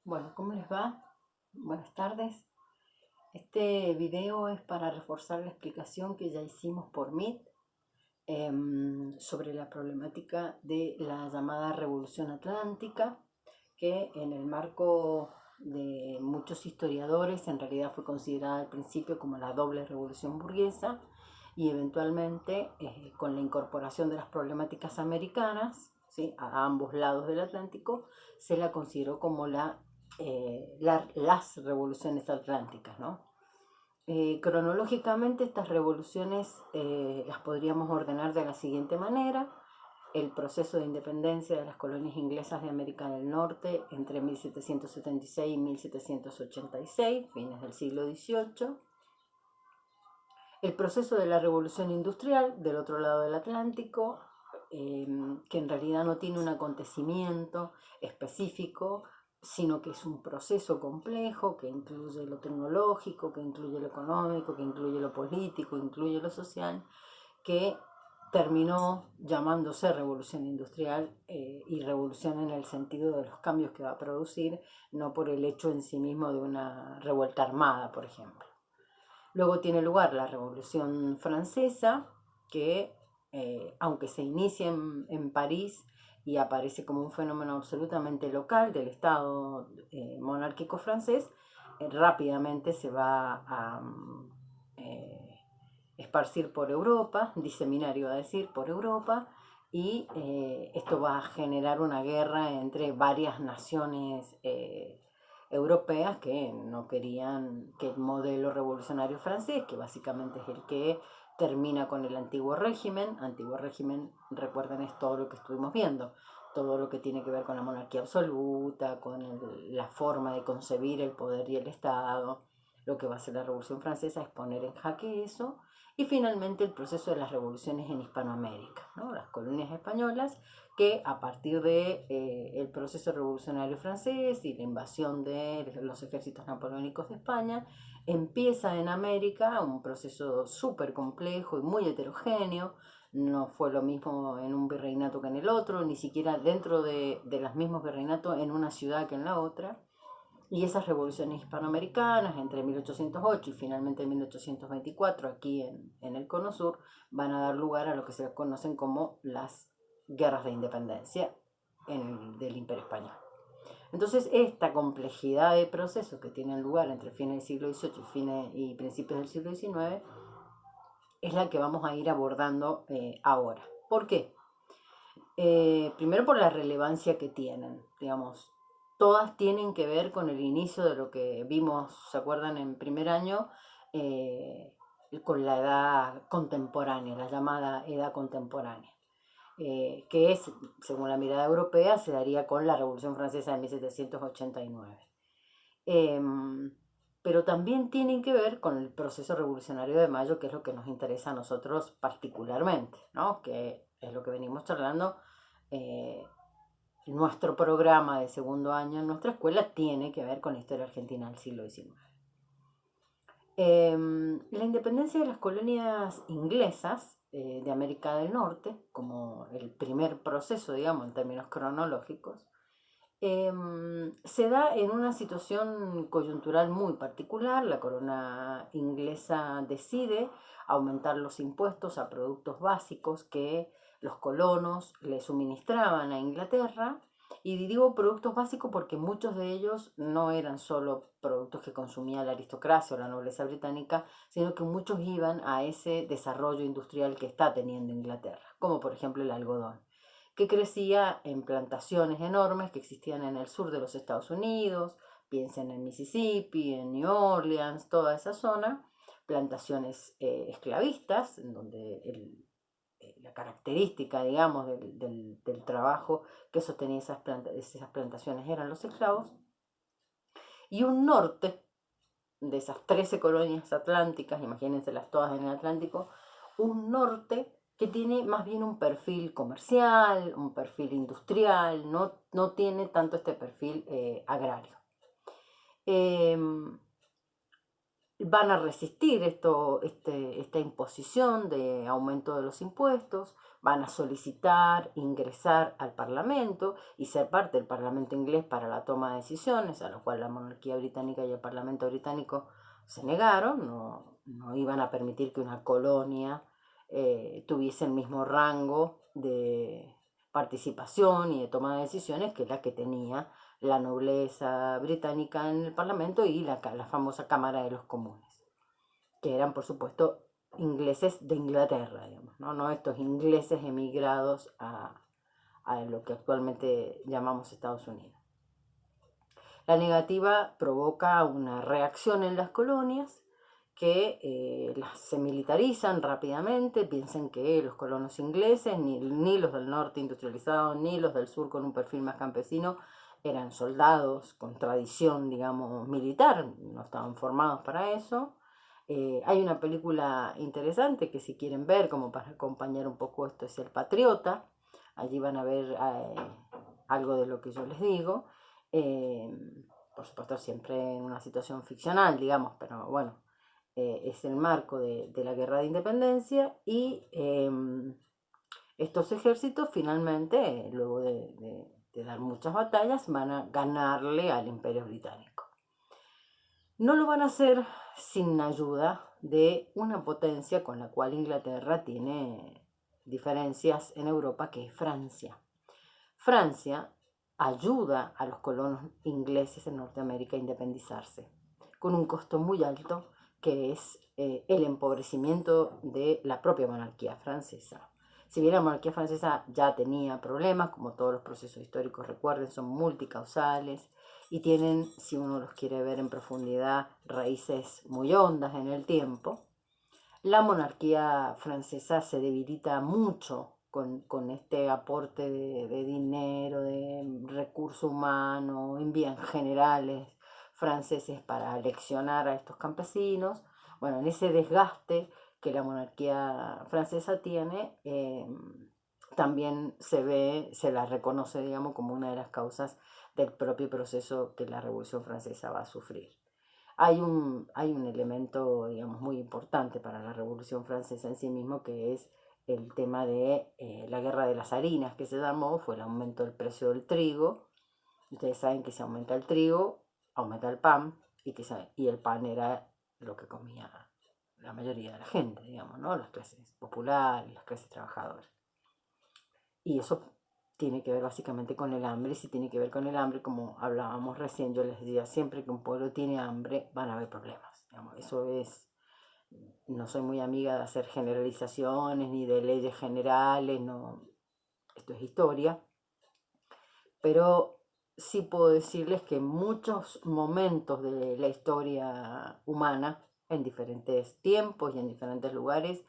Bueno, ¿cómo les va? Buenas tardes. Este video es para reforzar la explicación que ya hicimos por Meet sobre la problemática de la llamada Revolución Atlántica, que en el marco de muchos historiadores en realidad fue considerada al principio como la doble revolución burguesa y eventualmente con la incorporación de las problemáticas americanas, ¿sí?, a ambos lados del Atlántico, se la consideró como las revoluciones atlánticas, ¿no? Cronológicamente estas revoluciones las podríamos ordenar de la siguiente manera: el proceso de independencia de las colonias inglesas de América del Norte entre 1776 y 1786, fines del siglo XVIII; el proceso de la revolución industrial del otro lado del Atlántico, que en realidad no tiene un acontecimiento específico, sino que es un proceso complejo que incluye lo tecnológico, que incluye lo económico, que incluye lo político, incluye lo social, que terminó llamándose revolución industrial, y revolución en el sentido de los cambios que va a producir, no por el hecho en sí mismo de una revuelta armada, por ejemplo. Luego tiene lugar la Revolución Francesa, que aunque se inicia en París y aparece como un fenómeno absolutamente local del Estado monárquico francés, rápidamente se va a esparcir por Europa, diseminar iba a decir, por Europa, y esto va a generar una guerra entre varias naciones europeas que no querían que el modelo revolucionario francés, que básicamente es el que termina con el antiguo régimen, recuerden, es todo lo que estuvimos viendo, todo lo que tiene que ver con la monarquía absoluta, con la forma de concebir el poder y el Estado. Lo que va a hacer la Revolución Francesa es poner en jaque eso. Y finalmente el proceso de las revoluciones en Hispanoamérica, ¿no? Las colonias españolas que a partir de el proceso revolucionario francés y la invasión de los ejércitos napoleónicos de España, empieza en América un proceso súper complejo y muy heterogéneo. No fue lo mismo en un virreinato que en el otro, ni siquiera dentro de los mismos virreinatos en una ciudad que en la otra. Y esas revoluciones hispanoamericanas entre 1808 y finalmente 1824 aquí en el Cono Sur van a dar lugar a lo que se conocen como las guerras de independencia del Imperio Español. Entonces, esta complejidad de procesos que tienen lugar entre fines del siglo XVIII y principios del siglo XIX es la que vamos a ir abordando ahora. ¿Por qué? Primero por la relevancia que tienen, digamos, todas tienen que ver con el inicio de lo que vimos, ¿se acuerdan? En primer año, eh, con la edad contemporánea, la llamada edad contemporánea, que es, según la mirada europea, se daría con la Revolución Francesa de 1789. Eh, pero también tienen que ver con el proceso revolucionario de mayo, que es lo que nos interesa a nosotros particularmente, ¿no? Que es lo que venimos charlando. eh, Nuestro programa de segundo año en nuestra escuela tiene que ver con la historia argentina del siglo XIX. La independencia de las colonias inglesas de América del Norte, como el primer proceso, digamos, en términos cronológicos, se da en una situación coyuntural muy particular. La corona inglesa decide aumentar los impuestos a productos básicos que los colonos le suministraban a Inglaterra. Y digo productos básicos porque muchos de ellos no eran solo productos que consumía la aristocracia o la nobleza británica, sino que muchos iban a ese desarrollo industrial que está teniendo Inglaterra, como por ejemplo el algodón, que crecía en plantaciones enormes que existían en el sur de los Estados Unidos. Piensen en Mississippi, en New Orleans, toda esa zona, plantaciones esclavistas, en donde la característica, digamos, del trabajo que sostenía esas plantaciones eran los esclavos, y un norte de esas 13 colonias atlánticas, imagínenselas todas en el Atlántico, un norte que tiene más bien un perfil comercial, un perfil industrial, no tiene tanto este perfil agrario. Eh, van a resistir esta imposición de aumento de los impuestos, van a solicitar ingresar al Parlamento y ser parte del Parlamento inglés para la toma de decisiones, a lo cual la monarquía británica y el Parlamento británico se negaron, no iban a permitir que una colonia tuviese el mismo rango de participación y de toma de decisiones que la que tenía la nobleza británica en el Parlamento y la famosa Cámara de los Comunes, que eran, por supuesto, ingleses de Inglaterra, digamos, no estos ingleses emigrados a lo que actualmente llamamos Estados Unidos. La negativa provoca una reacción en las colonias que se militarizan rápidamente, piensan que los colonos ingleses, ni los del norte industrializados, ni los del sur con un perfil más campesino, eran soldados con tradición, digamos, militar, no estaban formados para eso. Hay una película interesante que si quieren ver, como para acompañar un poco esto, es El Patriota. Allí van a ver algo de lo que yo les digo. Por supuesto siempre en una situación ficcional, digamos, pero bueno, es el marco de la guerra de independencia y estos ejércitos finalmente, luego de dar muchas batallas, van a ganarle al Imperio Británico. No lo van a hacer sin ayuda de una potencia con la cual Inglaterra tiene diferencias en Europa, que es Francia. Francia ayuda a los colonos ingleses en Norteamérica a independizarse, con un costo muy alto, que es el empobrecimiento de la propia monarquía francesa. Si bien la monarquía francesa ya tenía problemas, como todos los procesos históricos, recuerden, son multicausales y tienen, si uno los quiere ver en profundidad, raíces muy hondas en el tiempo, la monarquía francesa se debilita mucho con este aporte de dinero, de recurso humano, envían generales franceses para leccionar a estos campesinos. Bueno, en ese desgaste que la monarquía francesa tiene, también se la reconoce, digamos, como una de las causas del propio proceso que la Revolución Francesa va a sufrir. Hay un elemento, digamos, muy importante para la Revolución Francesa en sí mismo, que es el tema de la guerra de las harinas, que se llamó, fue el aumento del precio del trigo. Ustedes saben que si aumenta el trigo, aumenta el pan, y el pan era lo que comía la mayoría de la gente, digamos, ¿no? Las clases populares, las clases trabajadoras. Y eso tiene que ver básicamente con el hambre, y si tiene que ver con el hambre, como hablábamos recién, yo les decía, siempre que un pueblo tiene hambre van a haber problemas, digamos, eso es, no soy muy amiga de hacer generalizaciones ni de leyes generales, no, esto es historia, pero sí puedo decirles que en muchos momentos de la historia humana, en diferentes tiempos y en diferentes lugares,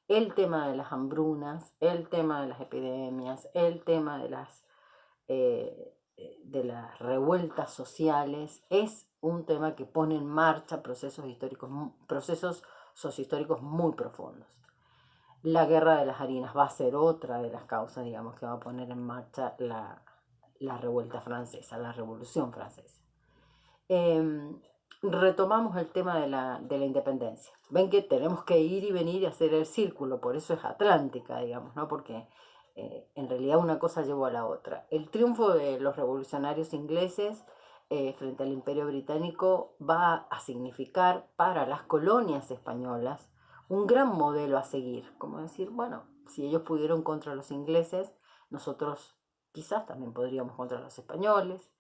el tema de las hambrunas, el tema de las epidemias, el tema de las revueltas sociales, es un tema que pone en marcha procesos sociohistóricos muy profundos. La guerra de las harinas va a ser otra de las causas, digamos, que va a poner en marcha la revuelta francesa, la revolución francesa. Retomamos el tema de la independencia. Ven que tenemos que ir y venir y hacer el círculo, por eso es atlántica, digamos, ¿no? Porque en realidad una cosa llevó a la otra. El triunfo de los revolucionarios ingleses frente al Imperio Británico va a significar para las colonias españolas un gran modelo a seguir, como decir, bueno, si ellos pudieron contra los ingleses, nosotros quizás también podríamos contra los españoles.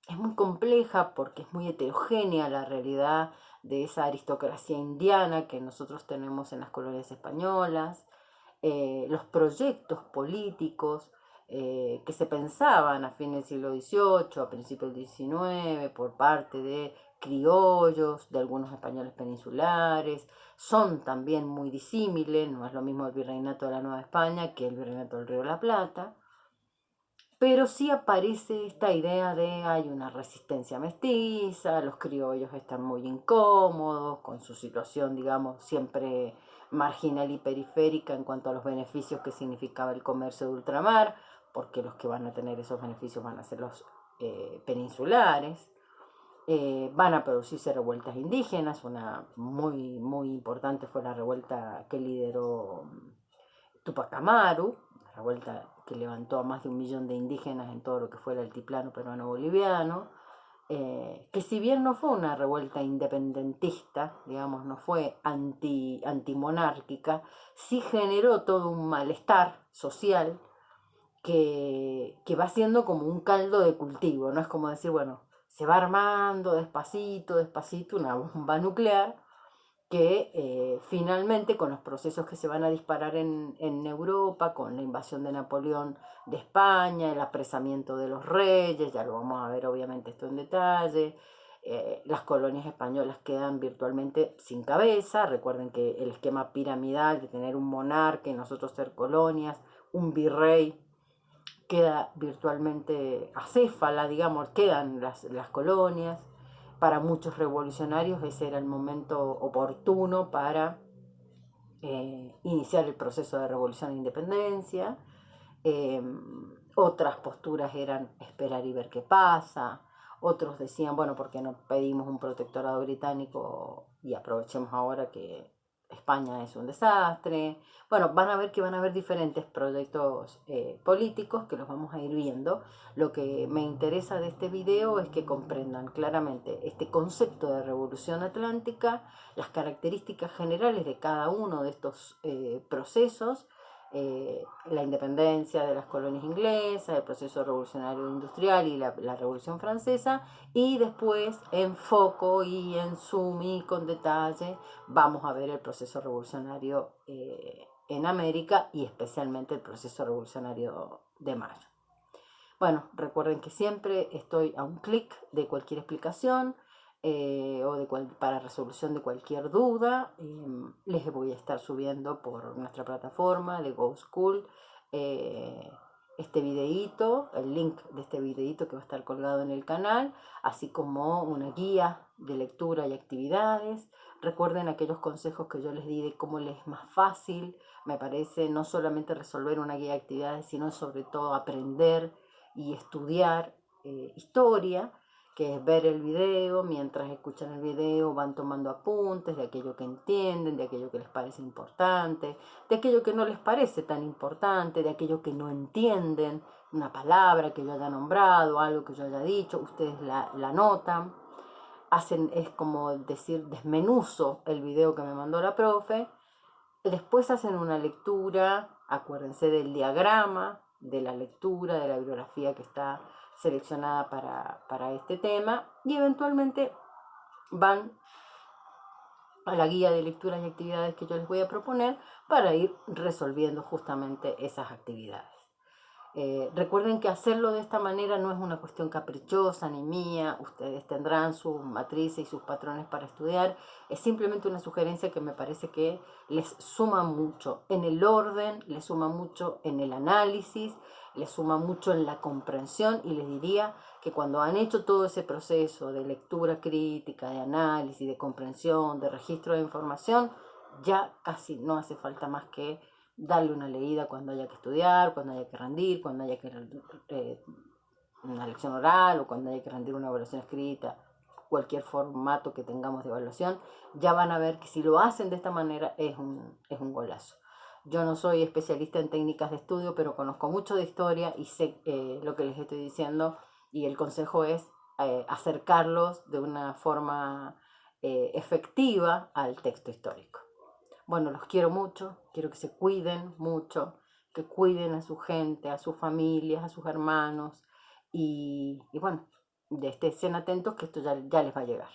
Es muy compleja porque es muy heterogénea la realidad de esa aristocracia indiana que nosotros tenemos en las colonias españolas, los proyectos políticos que se pensaban a fines del siglo XVIII, a principios del XIX, por parte de criollos, de algunos españoles peninsulares, son también muy disímiles, no es lo mismo el virreinato de la Nueva España que el virreinato del Río de la Plata, pero sí aparece esta idea de hay una resistencia mestiza, los criollos están muy incómodos con su situación, digamos, siempre marginal y periférica en cuanto a los beneficios que significaba el comercio de ultramar, porque los que van a tener esos beneficios van a ser los peninsulares. Van a producirse revueltas indígenas, una muy importante fue la revuelta que lideró Tupac Amaru, la revuelta que levantó a más de 1 millón de indígenas en todo lo que fue el altiplano peruano-boliviano, que si bien no fue una revuelta independentista, digamos, no fue antimonárquica, sí generó todo un malestar social que va siendo como un caldo de cultivo, ¿no? Es como decir, bueno, se va armando despacito, despacito una bomba nuclear que finalmente con los procesos que se van a disparar en Europa, con la invasión de Napoleón de España, el apresamiento de los reyes, ya lo vamos a ver obviamente esto en detalle, las colonias españolas quedan virtualmente sin cabeza. Recuerden que el esquema piramidal de tener un monarca y nosotros ser colonias, un virrey, queda virtualmente acéfala, digamos, quedan las colonias. Para muchos revolucionarios ese era el momento oportuno para iniciar el proceso de revolución e independencia. Otras posturas eran esperar y ver qué pasa. Otros decían, bueno, ¿por qué no pedimos un protectorado británico y aprovechemos ahora que España es un desastre? Bueno, van a ver que van a haber diferentes proyectos políticos que los vamos a ir viendo. Lo que me interesa de este video es que comprendan claramente este concepto de revolución atlántica, las características generales de cada uno de estos procesos, la independencia de las colonias inglesas, el proceso revolucionario industrial y la Revolución Francesa, y después en foco y en zoom y con detalle vamos a ver el proceso revolucionario en América y especialmente el proceso revolucionario de Mayo. Bueno, recuerden que siempre estoy a un clic de cualquier explicación para resolución de cualquier duda. Les voy a estar subiendo por nuestra plataforma de Go School este videíto, el link de este videíto que va a estar colgado en el canal, así como una guía de lectura y actividades. Recuerden aquellos consejos que yo les di de cómo les es más fácil, me parece, no solamente resolver una guía de actividades, sino sobre todo aprender y estudiar historia, que es ver el video, mientras escuchan el video van tomando apuntes de aquello que entienden, de aquello que les parece importante, de aquello que no les parece tan importante, de aquello que no entienden, una palabra que yo haya nombrado, algo que yo haya dicho, ustedes la notan, es como decir, desmenuzo el video que me mandó la profe, después hacen una lectura, acuérdense del diagrama, de la lectura, de la bibliografía que está seleccionada para este tema, y eventualmente van a la guía de lecturas y actividades que yo les voy a proponer para ir resolviendo justamente esas actividades. Recuerden que hacerlo de esta manera no es una cuestión caprichosa ni mía, ustedes tendrán sus matrices y sus patrones para estudiar, es simplemente una sugerencia que me parece que les suma mucho en el orden, les suma mucho en el análisis, les suma mucho en la comprensión, y les diría que cuando han hecho todo ese proceso de lectura crítica, de análisis, de comprensión, de registro de información, ya casi no hace falta más que darle una leída cuando haya que estudiar, cuando haya que rendir, cuando haya que una lección oral o cuando haya que rendir una evaluación escrita, cualquier formato que tengamos de evaluación, ya van a ver que si lo hacen de esta manera es un golazo. Yo no soy especialista en técnicas de estudio, pero conozco mucho de historia y sé lo que les estoy diciendo, y el consejo es acercarlos de una forma efectiva al texto histórico. Bueno, los quiero mucho, quiero que se cuiden mucho, que cuiden a su gente, a sus familias, a sus hermanos, y bueno, estén atentos que esto ya les va a llegar.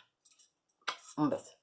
Un beso.